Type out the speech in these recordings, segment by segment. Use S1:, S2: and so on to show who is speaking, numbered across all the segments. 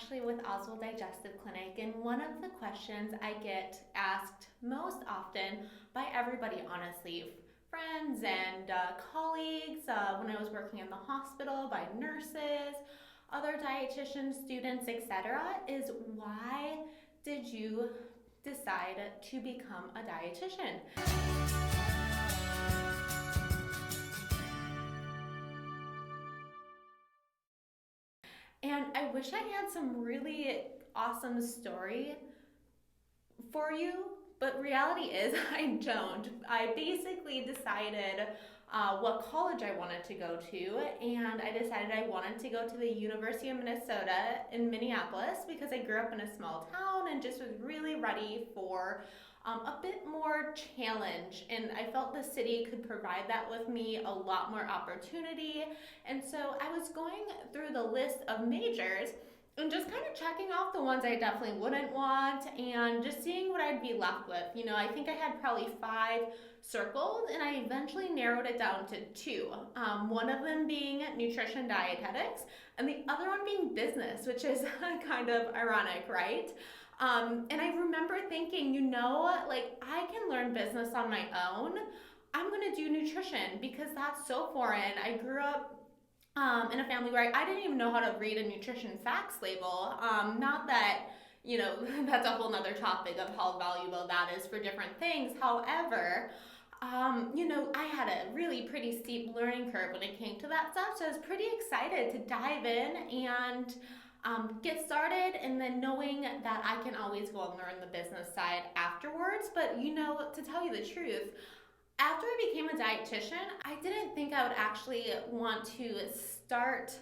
S1: actually with Oswald Digestive Clinic, and one of the questions I get asked most often by everybody, honestly, friends and colleagues, when I was working in the hospital, by nurses, other dietitians, students, etc., is why did you decide to become a dietitian? And I wish I had some really awesome story for you, but reality is I don't. I basically decided what college I wanted to go to, and I decided I wanted to go to the University of Minnesota in Minneapolis because I grew up in a small town and just was really ready for a bit more challenge, and I felt the city could provide that with me a lot more opportunity. And so I was going through the list of majors and just kind of checking off the ones I definitely wouldn't want and just seeing what I'd be left with. You know, I think I had probably 5 circled, and I eventually narrowed it down to 2. One of them being nutrition dietetics, and the other one being business, which is kind of ironic, right? And I remember thinking, like I can learn business on my own. I'm gonna do nutrition because that's so foreign. I grew up in a family where I didn't even know how to read a nutrition facts label. Not that, that's a whole nother topic of how valuable that is for different things. However, I had a really pretty steep learning curve when it came to that stuff. So I was pretty excited to dive in and get started, and then knowing that I can always go and learn the business side afterwards. But, to tell you the truth, after I became a dietitian, I didn't think I would actually want to start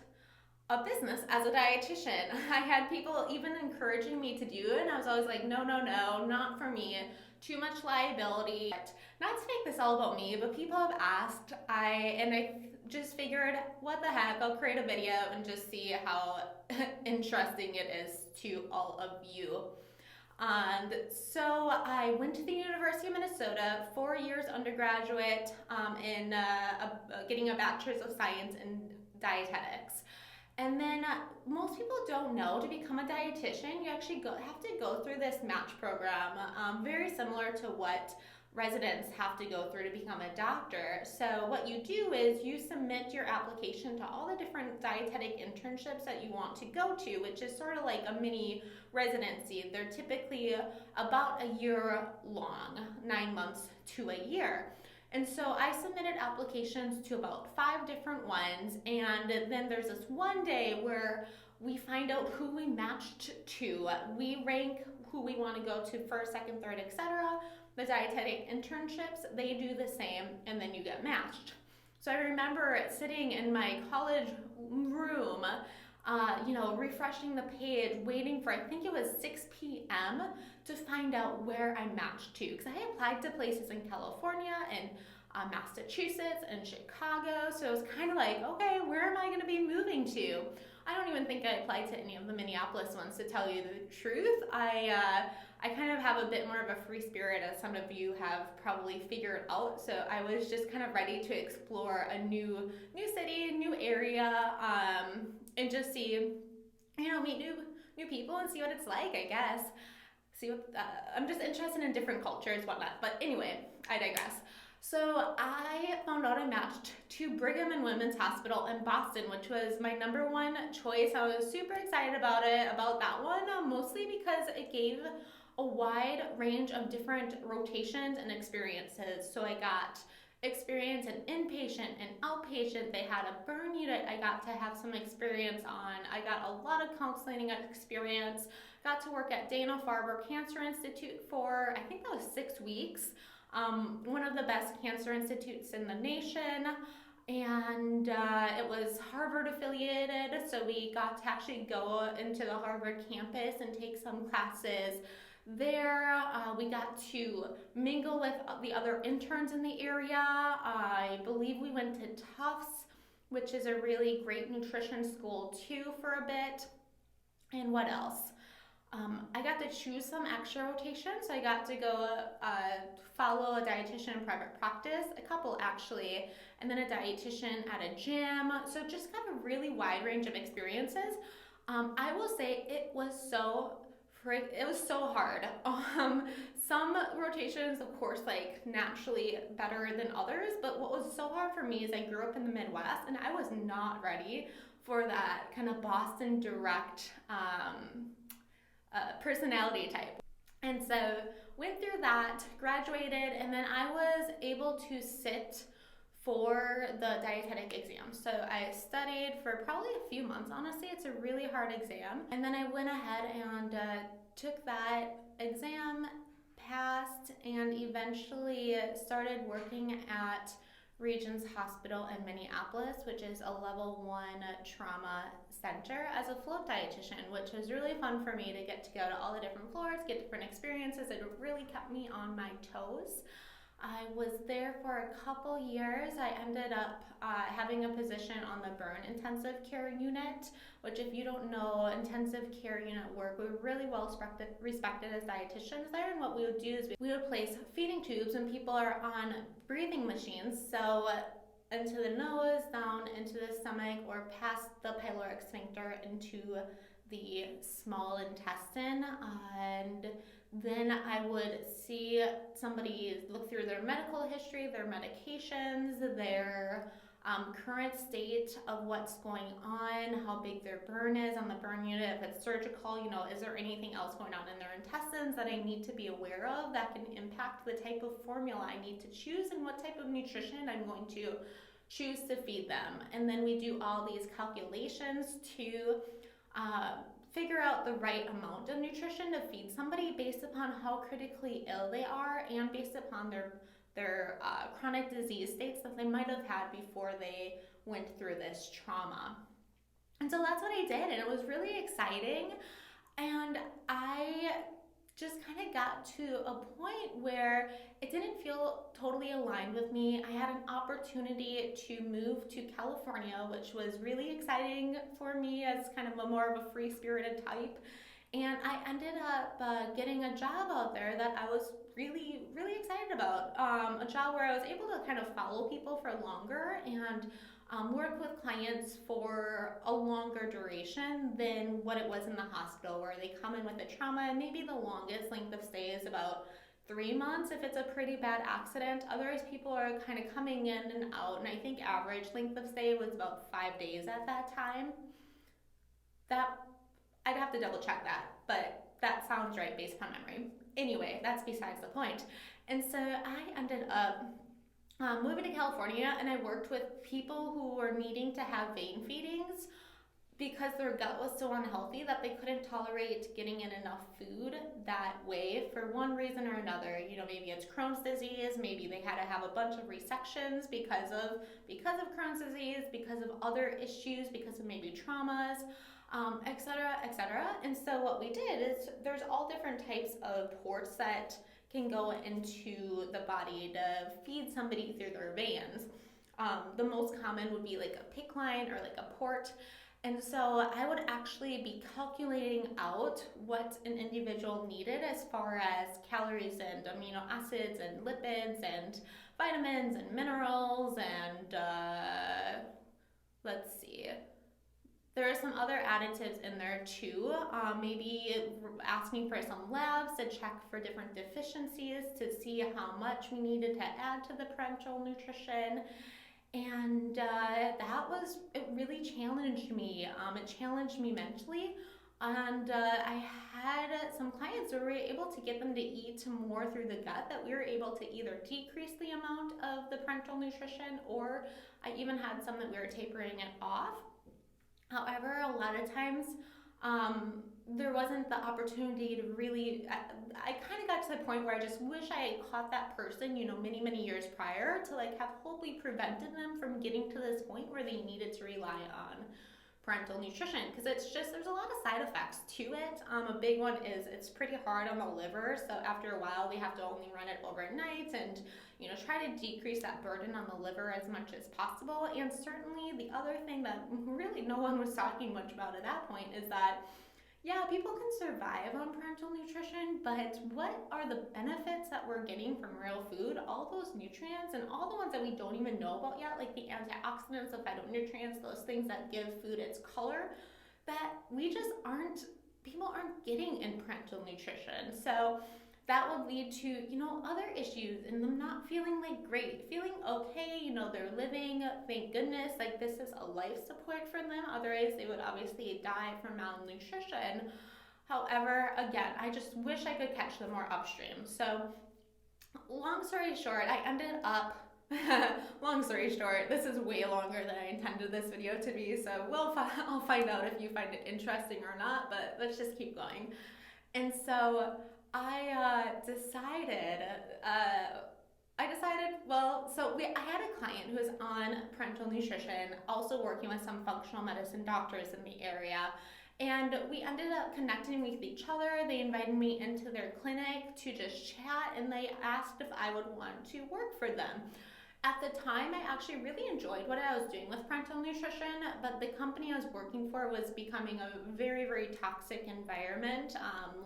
S1: a business as a dietitian. I had people even encouraging me to do it, and I was always like, no, no, no, not for me. Too much liability. Not to make this all about me, but people have asked, I just figured, what the heck, I'll create a video and just see how interesting it is to all of you. And so I went to the University of Minnesota, 4 years undergraduate in getting a bachelor's of science in dietetics. And then most people don't know, to become a dietitian, you actually have to go through this match program, very similar to what residents have to go through to become a doctor. So what you do is you submit your application to all the different dietetic internships that you want to go to, which is sort of like a mini residency. They're typically about a year long, 9 months to a year. And so I submitted applications to about 5 different ones, and then there's this one day where we find out who we matched to. We rank who we want to go to first, second, third, etc. The dietetic internships, they do the same, and then you get matched. So I remember sitting in my college room, refreshing the page, waiting for, I think it was 6 p.m. to find out where I matched to. Because I applied to places in California and Massachusetts and Chicago. So it was kind of like, okay, where am I going to be moving to? I don't even think I applied to any of the Minneapolis ones, to tell you the truth. I kind of have a bit more of a free spirit, as some of you have probably figured out. So I was just kind of ready to explore a new city, new area, and just see, meet new people and see what it's like, I guess. I'm just interested in different cultures, whatnot. But anyway, I digress. So I found out I matched to Brigham and Women's Hospital in Boston, which was my number one choice. I was super excited about that one, mostly because it gave a wide range of different rotations and experiences. So I got experience in inpatient and outpatient. They had a burn unit I got to have some experience on. I got a lot of counseling experience. Got to work at Dana-Farber Cancer Institute for, I think that was 6 weeks. One of the best cancer institutes in the nation, and it was Harvard affiliated, so we got to actually go into the Harvard campus and take some classes there. We got to mingle with the other interns in the area. I believe we went to Tufts, which is a really great nutrition school too, for a bit. And what else? I got to choose some extra rotations. So I got to go follow a dietitian in private practice, a couple actually, and then a dietitian at a gym. So just kind of really wide range of experiences. I will say it was it was so hard. Some rotations, of course, like naturally better than others, but what was so hard for me is I grew up in the Midwest and I was not ready for that kind of Boston direct personality type. And so went through that, graduated, and then I was able to sit for the dietetic exam. So I studied for probably a few months, honestly. It's a really hard exam. And then I went ahead and took that exam, passed, and eventually started working at Regions Hospital in Minneapolis, which is a level 1 trauma center, as a float dietitian, which was really fun for me to get to go to all the different floors, get different experiences. It really kept me on my toes. I was there for a couple years. I ended up having a position on the burn intensive care unit, which, if you don't know, intensive care unit work, we're really well respected as dietitians there. And what we would do is we would place feeding tubes when people are on breathing machines. So into the nose, down into the stomach, or past the pyloric sphincter into the small intestine. And then I would see somebody look through their medical history, their medications, their current state of what's going on, how big their burn is on the burn unit, if it's surgical, is there anything else going on in their intestines that I need to be aware of that can impact the type of formula I need to choose and what type of nutrition I'm going to choose to feed them. And then we do all these calculations to figure out the right amount of nutrition to feed somebody based upon how critically ill they are and based upon their chronic disease states that they might have had before they went through this trauma. And so that's what I did, and it was really exciting. And I just kind of got to a point where it didn't feel totally aligned with me. I had an opportunity to move to California, which was really exciting for me as kind of a more of a free-spirited type. And I ended up getting a job out there that I was really, really excited about. A job where I was able to kind of follow people for longer and work with clients for a longer duration than what it was in the hospital, where they come in with a trauma and maybe the longest length of stay is about 3 months if it's a pretty bad accident. Otherwise, people are kind of coming in and out, and I think average length of stay was about 5 days at that time. That I'd have to double check that, but that sounds right based upon memory. Anyway, that's besides the point. And so I ended up moving to California, and I worked with people who were needing to have vein feedings because their gut was so unhealthy that they couldn't tolerate getting in enough food that way for one reason or another. Maybe it's Crohn's disease, maybe they had to have a bunch of resections because of Crohn's disease, because of other issues, because of maybe traumas, etc., etc. And so what we did is there's all different types of ports that can go into the body to feed somebody through their veins. The most common would be like a PICC line or like a port. And so I would actually be calculating out what an individual needed as far as calories and amino acids and lipids and vitamins and minerals and let's see. There are some other additives in there too. Maybe asking for some labs to check for different deficiencies to see how much we needed to add to the parenteral nutrition. And it really challenged me. It challenged me mentally. And I had some clients where we were able to get them to eat more through the gut, that we were able to either decrease the amount of the parenteral nutrition, or I even had some that we were tapering it off. However, a lot of times there wasn't the opportunity to really, I kind of got to the point where I just wish I had caught that person, many, many years prior, to have hopefully prevented them from getting to this point where they needed to rely on parenteral nutrition, because there's a lot of side effects to it. A big one is it's pretty hard on the liver, so after a while we have to only run it overnight and try to decrease that burden on the liver as much as possible. And certainly the other thing that really no one was talking much about at that point is that people can survive on parenteral nutrition, but what are the benefits that we're getting from real food? All those nutrients and all the ones that we don't even know about yet, like the antioxidants, the phytonutrients, those things that give food its color, that people aren't getting in parental nutrition. So that would lead to, other issues and them not feeling like great, feeling okay, they're living, thank goodness, like this is a life support for them. Otherwise, they would obviously die from malnutrition. However, again, I just wish I could catch them more upstream. So, long story short, I ended up long story short, this is way longer than I intended this video to be, so I'll find out if you find it interesting or not, but let's just keep going. And so I decided, I had a client who was on parental nutrition, also working with some functional medicine doctors in the area. And we ended up connecting with each other. They invited me into their clinic to just chat, and they asked if I would want to work for them. At the time, I actually really enjoyed what I was doing with parental nutrition, but the company I was working for was becoming a very, very toxic environment,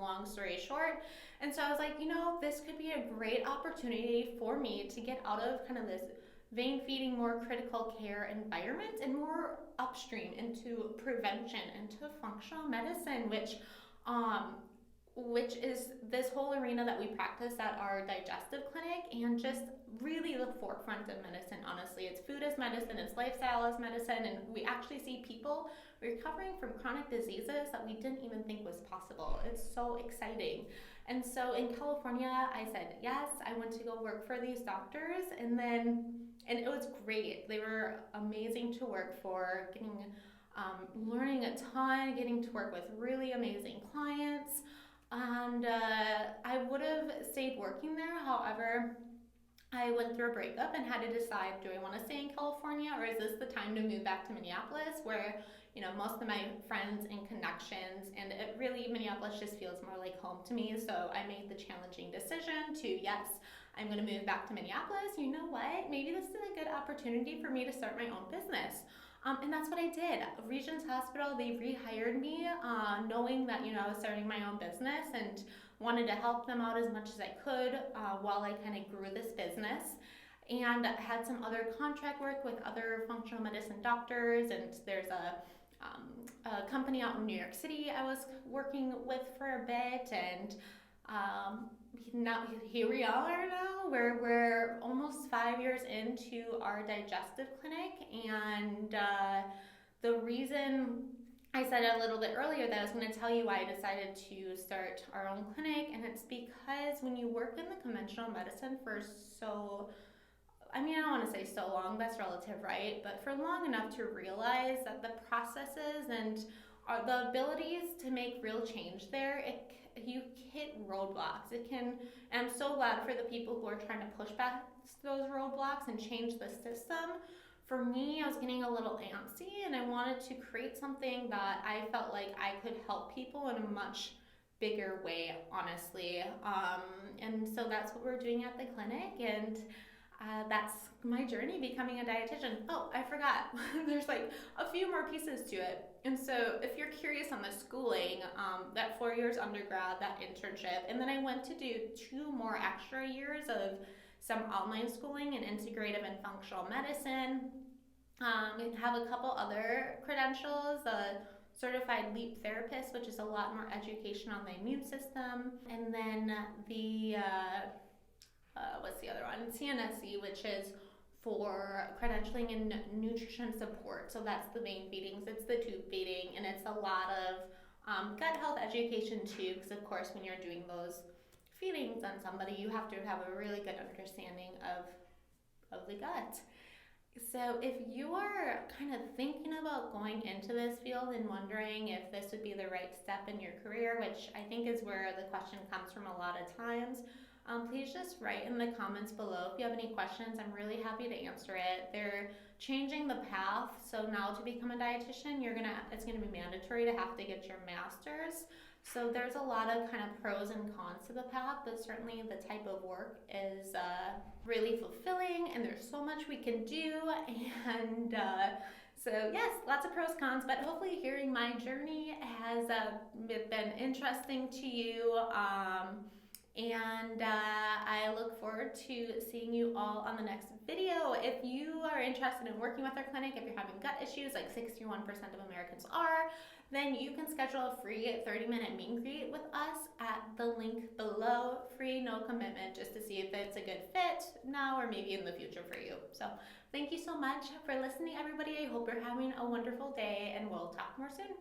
S1: long story short. And so I was like, this could be a great opportunity for me to get out of kind of this vein feeding, more critical care environment and more upstream into prevention, into functional medicine, which is this whole arena that we practice at our digestive clinic, and just really the forefront of medicine. Honestly, it's food as medicine, it's lifestyle as medicine, and we actually see people recovering from chronic diseases that we didn't even think was possible. It's so exciting. And so in California, I said yes. I went to go work for these doctors, and it was great. They were amazing to work for, learning a ton, getting to work with really amazing clients. And I would have stayed working there. However, I went through a breakup and had to decide, do I want to stay in California, or is this the time to move back to Minneapolis, where most of my friends and connections, and Minneapolis just feels more like home to me. So I made the challenging decision to, yes, I'm going to move back to Minneapolis. You know what? Maybe this is a good opportunity for me to start my own business. And that's what I did. Regents Hospital, they rehired me, knowing that, I was starting my own business, and wanted to help them out as much as I could while I kind of grew this business. And I had some other contract work with other functional medicine doctors, and there's a company out in New York City I was working with for a bit, and now here we are now, where we're almost 5 years into our digestive clinic. And the reason I said a little bit earlier that I was going to tell you why I decided to start our own clinic, and it's because when you work in the conventional medicine for I don't want to say so long, that's relative, right? But for long enough to realize that the processes and the abilities to make real change there, you hit roadblocks. And I'm so glad for the people who are trying to push past those roadblocks and change the system. For me, I was getting a little antsy, and I wanted to create something that I felt like I could help people in a much bigger way, honestly. And so that's what we're doing at the clinic, and that's my journey becoming a dietitian. Oh, I forgot. There's like a few more pieces to it. And so if you're curious on the schooling, that 4 years undergrad, that internship, and then I went to do 2 more extra years of some online schooling in integrative and functional medicine. We have a couple other credentials, a certified LEAP therapist, which is a lot more education on the immune system, and then the what's the other one? CNSC, which is for credentialing and nutrition support. So that's the vein feedings, it's the tube feeding, and it's a lot of gut health education too, because of course when you're doing those feedings on somebody, you have to have a really good understanding of the gut. So if you are kind of thinking about going into this field and wondering if this would be the right step in your career, which I think is where the question comes from a lot of times, please just write in the comments below if you have any questions. I'm really happy to answer it. They're changing the path, so now to become a dietitian, it's gonna be mandatory to have to get your master's. So there's a lot of kind of pros and cons to the path, but certainly the type of work is really fulfilling, and there's so much we can do. And so yes, lots of pros, cons, but hopefully hearing my journey has been interesting to you. And I look forward to seeing you all on the next video. If you are interested in working with our clinic, if you're having gut issues, like 61% of Americans are, then you can schedule a free 30-minute meet and greet with us at the link below. Free, no commitment, just to see if it's a good fit now or maybe in the future for you. So thank you so much for listening, everybody. I hope you're having a wonderful day, and we'll talk more soon.